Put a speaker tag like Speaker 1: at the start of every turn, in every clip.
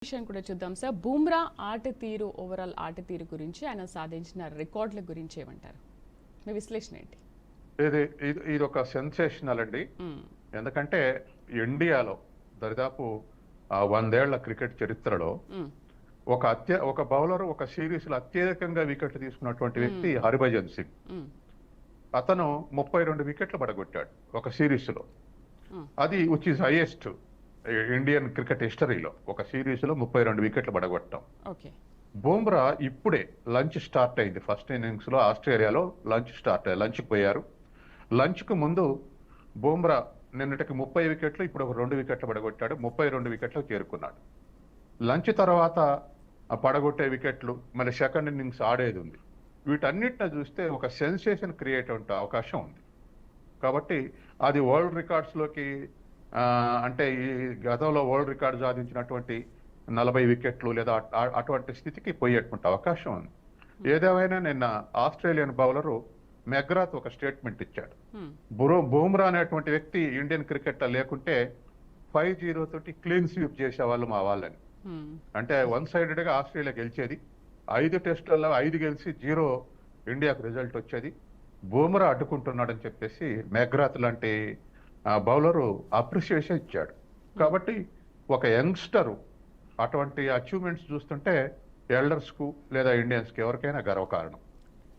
Speaker 1: విషయం కూడా చూద్దాం సార్. బూమ్రా ఆట తీరు, ఓవరాల్ ఆట తీరు గురించి, ఆయన సాధించిన రికార్డుల గురించి ఏమంటారు? మీ విశ్లేషణ ఏంటి?
Speaker 2: ఇది ఒక సెన్సేషనల్ అండి. ఎందుకంటే ఇండియాలో దరిదాపు 100 ఏళ్ల క్రికెట్ చరిత్రలో ఒక బౌలర్ ఒక సిరీస్ లో అత్యధికంగా వికెట్లు తీసుకున్నటువంటి వ్యక్తి హర్భజన్ సింగ్. అతను 32 వికెట్లు పడగొట్టాడు ఒక సిరీస్ లో. అది which is highest Indian cricket హిస్టరీలో. ఒక సిరీస్ లో 32 వికెట్లు పడగొట్టడం. బూమ్రా ఇప్పుడే లంచ్ స్టార్ట్ అయింది. ఫస్ట్ ఇన్నింగ్స్ లో ఆస్ట్రేలియాలో లంచ్కి పోయారు. లంచ్ కు ముందు బూమ్రా నిన్నటికి 30 వికెట్లు, ఇప్పుడు ఒక 2 వికెట్లు పడగొట్టాడు. 32 వికెట్లు చేరుకున్నాడు. లంచ్ తర్వాత పడగొట్టే వికెట్లు, మళ్ళీ సెకండ్ ఇన్నింగ్స్ ఆడేది ఉంది. వీటన్నిటిని చూస్తే ఒక సెన్సేషన్ క్రియేట్ అయ్యే అవకాశం ఉంది. కాబట్టి అది వరల్డ్ రికార్డ్స్ లోకి, అంటే ఈ గతంలో వరల్డ్ రికార్డు సాధించినటువంటి 40 వికెట్లు లేదా అటువంటి స్థితికి పోయేటువంటి అవకాశం ఉంది. ఏదేమైనా నిన్న ఆస్ట్రేలియన్ బౌలరు మెగ్రాత్ ఒక స్టేట్మెంట్ ఇచ్చాడు. బూమ్రా అనేటువంటి వ్యక్తి ఇండియన్ క్రికెట్ లేకుంటే 5-0 తోటి క్లీన్ స్వీప్ చేసేవాళ్ళు మా వాళ్ళని. అంటే వన్ సైడెడ్ గా ఆస్ట్రేలియా గెలిచేది. 5 టెస్టులలో 5 గెలిచి 0 ఇండియాకు రిజల్ట్ వచ్చేది. బూమ్రా అడ్డుకుంటున్నాడని చెప్పేసి మెగ్రాత్ లాంటి బౌలరు అప్రిసియేషన్ ఇచ్చాడు. కాబట్టి ఒక యంగ్స్టరు అటువంటి అచీవ్మెంట్స్ చూస్తుంటే ఎల్డర్స్ కు లేదా ఇండియన్స్ కి ఎవరికైనా గర్వకారణం.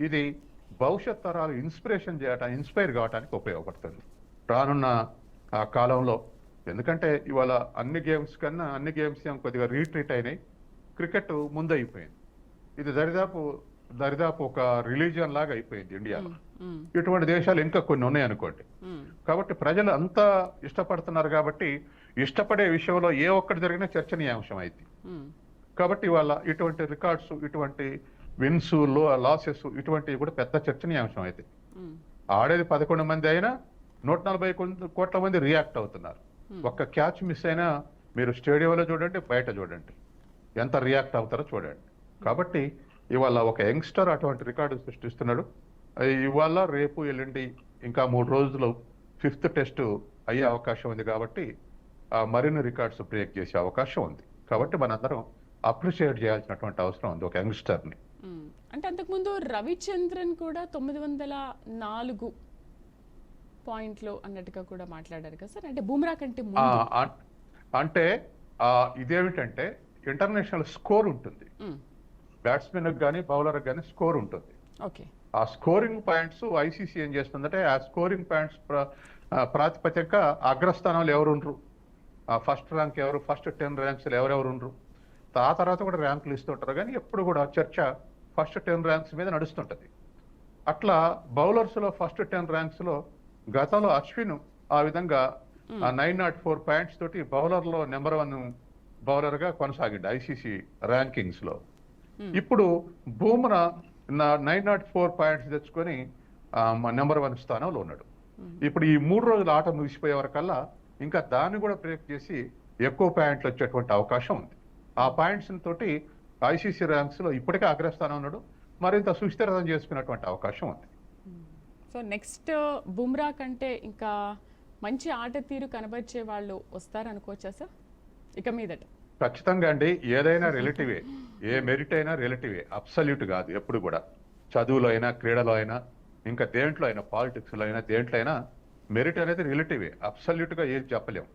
Speaker 2: ఇది భవిష్యత్ తరాలు ఇన్స్పైర్ కావడానికి ఉపయోగపడుతుంది రానున్న కాలంలో. ఎందుకంటే ఇవాళ అన్ని గేమ్స్ కొద్దిగా రీట్రీట్ అయినాయి. క్రికెట్ ముందైపోయింది. ఇది దరిదాపు ఒక రిలీజియన్ లాగా అయిపోయింది ఇండియాలో. ఇటువంటి దేశాలు ఇంకా కొన్ని ఉన్నాయనుకోండి. కాబట్టి ప్రజలు అంతా ఇష్టపడుతున్నారు. కాబట్టి ఇష్టపడే విషయంలో ఏ ఒక్కటి జరిగినా చర్చనీయాంశం అయింది. కాబట్టి ఇవాళ ఇటువంటి రికార్డ్స్, ఇటువంటి విన్స్, లాసెస్ ఇటువంటివి కూడా పెద్ద చర్చనీయాంశం అయితే. ఆడేది 11 మంది అయినా 140 కోట్ల మంది రియాక్ట్ అవుతున్నారు. ఒక్క క్యాచ్ మిస్ అయినా మీరు స్టేడియంలో చూడండి, బయట చూడండి, ఎంత రియాక్ట్ అవుతారో చూడండి. కాబట్టి ఇవాళ ఒక యంగ్స్టర్ అటువంటి రికార్డు సృష్టిస్తున్నాడు. ఇవాళ రేపు ఎల్లుండి ఇంకా 3 రోజులు 5th టెస్ట్ అయ్యే అవకాశం ఉంది. కాబట్టి మరిన్ని రికార్డ్స్ బ్రేక్ చేసే అవకాశం ఉంది. కాబట్టి మనందరం అప్రిషియేట్ చేయాల్సినటువంటి అవసరం ఉంది ఒక యంగ్స్టర్ ని.
Speaker 1: అంటే అంతకుముందు రవిచంద్రన్ కూడా 904 పాయింట్లు అన్నట్టుగా కూడా మాట్లాడారు కదా సార్. అంటే బూమ్రా కంటే
Speaker 2: అంటే ఇదేమిటంటే ఇంటర్నేషనల్ స్కోర్ ఉంటుంది. బ్యాట్స్మెన్ కానీ బౌలర్ కానీ స్కోర్ ఉంటుంది. ఆ స్కోరింగ్ పాయింట్స్ ఐసీసీ ఏం చేస్తుందంటే ఆ స్కోరింగ్ పాయింట్స్ ప్రాతిపదిక అగ్రస్థానంలో ఎవరుండ్రు, ఫస్ట్ ర్యాంక్ ఎవరు, ఫస్ట్ 10 ర్యాంక్స్ ఎవరెవరుండ్రు, ఆ తర్వాత కూడా ర్యాంకులు ఇస్తుంటారు. కానీ ఎప్పుడు కూడా చర్చ ఫస్ట్ 10 ర్యాంక్స్ మీద నడుస్తుంటది. అట్లా బౌలర్స్ లో ఫస్ట్ 10 ర్యాంక్స్ లో గతంలో అశ్విన్ ఆ విధంగా 904 పాయింట్స్ తోటి బౌలర్ లో నెంబర్ 1 బౌలర్ గా కొనసాగింది ఐసీసీ ర్యాంకింగ్స్ లో. ఇప్పుడు బూమ్రా 904 పాయింట్స్ తెచ్చుకొని నెంబర్ 1 స్థానంలో ఉన్నాడు. ఇప్పుడు ఈ 3 రోజుల ఆట ముగిసిపోయే వరకల్లా ఇంకా దాన్ని కూడా బ్రేక్ చేసి ఎక్కువ పాయింట్లు వచ్చేటువంటి అవకాశం ఉంది. ఆ పాయింట్స్ తోటి ఐసీసీ ర్యాంక్స్ లో ఇప్పటికే అగ్రస్థానం ఉన్నాడు. మరింత సుస్థిరతం చేసుకున్నటువంటి అవకాశం ఉంది.
Speaker 1: సో నెక్స్ట్ బుమ్రా కంటే ఇంకా మంచి ఆట తీరు కనబరిచే వాళ్ళు వస్తారనుకోవచ్చా సార్ ఇక మీదట?
Speaker 2: ఖచ్చితంగా అండి. ఏదైనా రిలేటివే, ఏ మెరిట్ అయినా రిలేటివే, అబ్సల్యూట్ కాదు. ఎప్పుడు కూడా చదువులో అయినా, క్రీడలో అయినా, ఇంకా దేంట్లో అయినా, పాలిటిక్స్ లో అయినా, దేంట్లో అయినా మెరిట్ అనేది రిలేటివే. అబ్సల్యూట్ గా ఏది చెప్పలేం.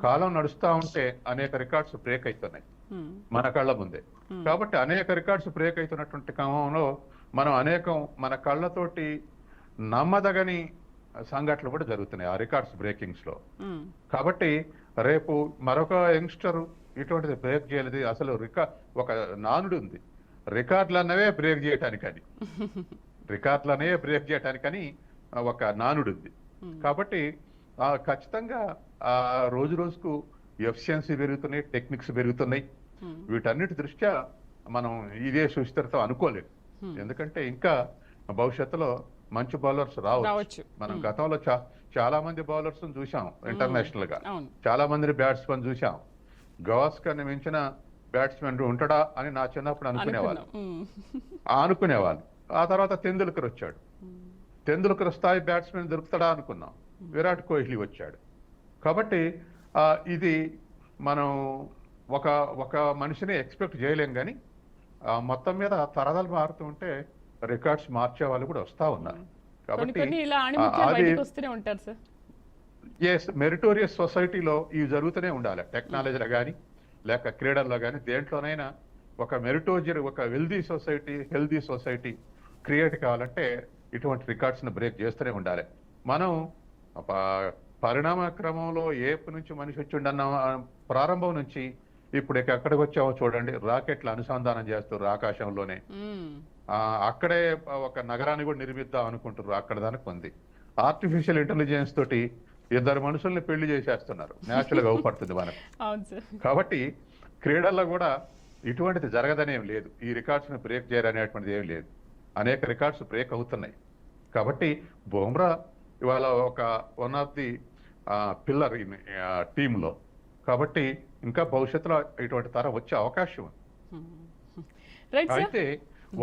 Speaker 2: కాలం నడుస్తా ఉంటే అనేక రికార్డ్స్ బ్రేక్ అవుతున్నాయి మన కళ్ళ ముందే. కాబట్టి అనేక రికార్డ్స్ బ్రేక్ అవుతున్నటువంటి క్రమంలో మనం మన కళ్ళతోటి నమ్మదగని సంఘటనలు కూడా జరుగుతున్నాయి ఆ రికార్డ్స్ బ్రేకింగ్స్ లో. కాబట్టి రేపు మరొక యంగ్స్టర్ ఇటువంటిది బ్రేక్ చేయలేదు. అసలు ఒక నానుడు ఉంది, రికార్డులు అన్నవే బ్రేక్ చేయటానికని ఒక నానుడు ఉంది. కాబట్టి ఖచ్చితంగా రోజు రోజుకు ఎఫిషియన్సీ పెరుగుతున్నాయి, టెక్నిక్స్ పెరుగుతున్నాయి. వీటన్నిటి దృష్ట్యా మనం ఇదే సుస్థిరత అనుకోలేదు. ఎందుకంటే ఇంకా భవిష్యత్తులో మంచి బౌలర్స్ రావచ్చు. మనం గతంలో చాలా మంది బౌలర్స్ చూసాం ఇంటర్నేషనల్ గా, చాలా మంది బ్యాట్స్మెన్ చూసాం. గవాస్కర్ని మించిన బ్యాట్స్మెన్ ఉంటాడా అని నా చిన్నప్పుడు అనుకునేవాళ్ళు. ఆ తర్వాత తెందుల్కర్ వచ్చాడు. తెందుల్కర్ స్థాయి బ్యాట్స్మెన్ దొరుకుతాడా అనుకున్నాం. విరాట్ కోహ్లీ వచ్చాడు. కాబట్టి ఇది మనం ఒక ఒక మనిషిని ఎక్స్పెక్ట్ చేయలేం కానీ మొత్తం మీద తరదలు మారుతూ ఉంటే రికార్డ్స్ మార్చే వాళ్ళు కూడా వస్తా ఉన్నారు.
Speaker 1: కొన్ని
Speaker 2: కాబట్టి
Speaker 1: కొన్ని ఇలా ఆణిముత్యాలు
Speaker 2: అది
Speaker 1: బయటకు వస్తూనే ఉంటారు సార్.
Speaker 2: ఎస్, మెరిటోరియస్ సొసైటీలో ఇవి జరుగుతూనే ఉండాలి. టెక్నాలజీలో కానీ లేక క్రీడల్లో కానీ దేంట్లోనైనా ఒక ఒక హెల్దీ సొసైటీ క్రియేట్ కావాలంటే ఇటువంటి రికార్డ్స్ని బ్రేక్ చేస్తూనే ఉండాలి. మనం పరిణామ క్రమంలో ఏపు నుంచి మనిషి వచ్చిండన్న ప్రారంభం నుంచి ఇప్పుడు ఎక్కడికి వచ్చామో చూడండి. రాకెట్లు అనుసంధానం చేస్తారు ఆకాశంలోనే. అక్కడే ఒక నగరాన్ని కూడా నిర్మిద్దాం అనుకుంటారు. అక్కడ దానికి ఉంది. ఆర్టిఫిషియల్ ఇంటెలిజెన్స్ తోటి 2 మనుషుల్ని పెళ్లి చేసేస్తున్నారు. న్యాచురల్ గా అవుపడుతుంది మనకు. కాబట్టి క్రీడల్లో కూడా ఇటువంటిది జరగదనేం లేదు. ఈ రికార్డ్స్ ని బ్రేక్ చేయాలనేటువంటిది ఏం లేదు. అనేక రికార్డ్స్ బ్రేక్ అవుతున్నాయి. కాబట్టి బుమ్రా ఇవాళ ఒక one of the pillar in టీంలో. కాబట్టి ఇంకా భవిష్యత్తులో ఇటువంటి తరం వచ్చే అవకాశం ఉంది. అయితే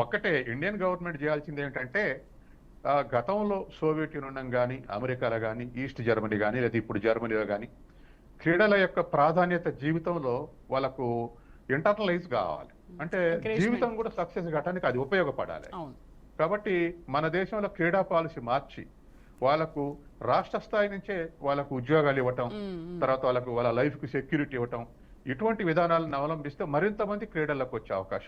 Speaker 2: ఒక్కటే ఇండియన్ గవర్నమెంట్ చేయాల్సింది ఏంటంటే గతంలో సోవియట్ యూనియన్ కానీ అమెరికాలో కానీ ఈస్ట్ జర్మనీ కానీ లేదా ఇప్పుడు జర్మనీలో కానీ క్రీడల యొక్క ప్రాధాన్యత జీవితంలో వాళ్ళకు ఇంటర్నలైజ్ కావాలి. అంటే జీవితం కూడా సక్సెస్ కావడానికి అది ఉపయోగపడాలి. కాబట్టి మన దేశంలో క్రీడా పాలసీ మార్చి వాళ్ళకు రాష్ట్ర స్థాయి నుంచే వాళ్ళకు ఉద్యోగాలు ఇవ్వటం, తర్వాత వాళ్ళ లైఫ్ కు సెక్యూరిటీ ఇవ్వటం, ఇటువంటి విధానాలను అవలంబిస్తే మరింత మంది క్రీడలకు వచ్చే అవకాశం